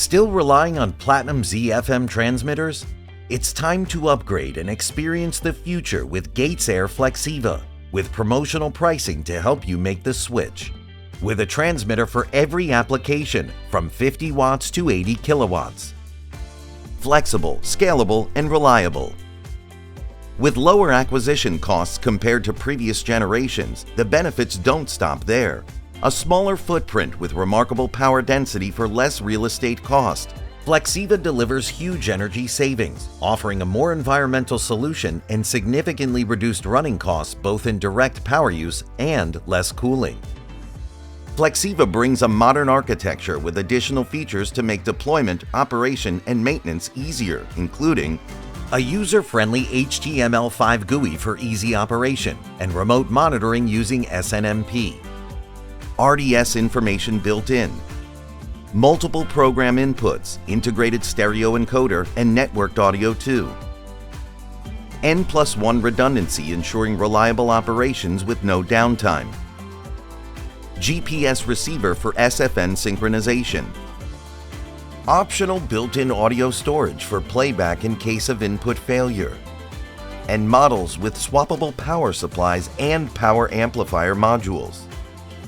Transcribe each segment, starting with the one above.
Still relying on Platinum Z-FM transmitters? It's time to upgrade and experience the future with GatesAir Flexiva, with promotional pricing to help you make the switch. With a transmitter for every application, from 50 watts to 80 kilowatts. Flexible, scalable, and reliable. With lower acquisition costs compared to previous generations, the benefits don't stop there. A smaller footprint with remarkable power density for less real estate cost. Flexiva delivers huge energy savings, offering a more environmental solution and significantly reduced running costs both in direct power use and less cooling. Flexiva brings a modern architecture with additional features to make deployment, operation, and maintenance easier, including a user-friendly HTML5 GUI for easy operation and remote monitoring using SNMP. RDS information built in. Multiple program inputs, integrated stereo encoder, and networked audio too. N+1 redundancy ensuring reliable operations with no downtime. GPS receiver for SFN synchronization. Optional built-in audio storage for playback in case of input failure. And models with swappable power supplies and power amplifier modules.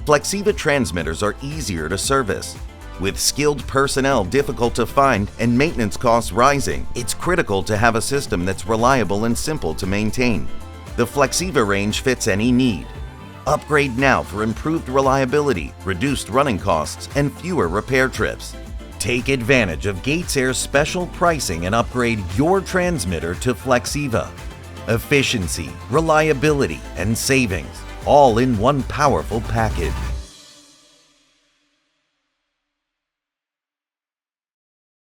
Flexiva transmitters are easier to service. With skilled personnel difficult to find and maintenance costs rising, it's critical to have a system that's reliable and simple to maintain. The Flexiva range fits any need. Upgrade now for improved reliability, reduced running costs, and fewer repair trips. Take advantage of GatesAir's special pricing and upgrade your transmitter to Flexiva. Efficiency, reliability, and savings, all in one powerful package.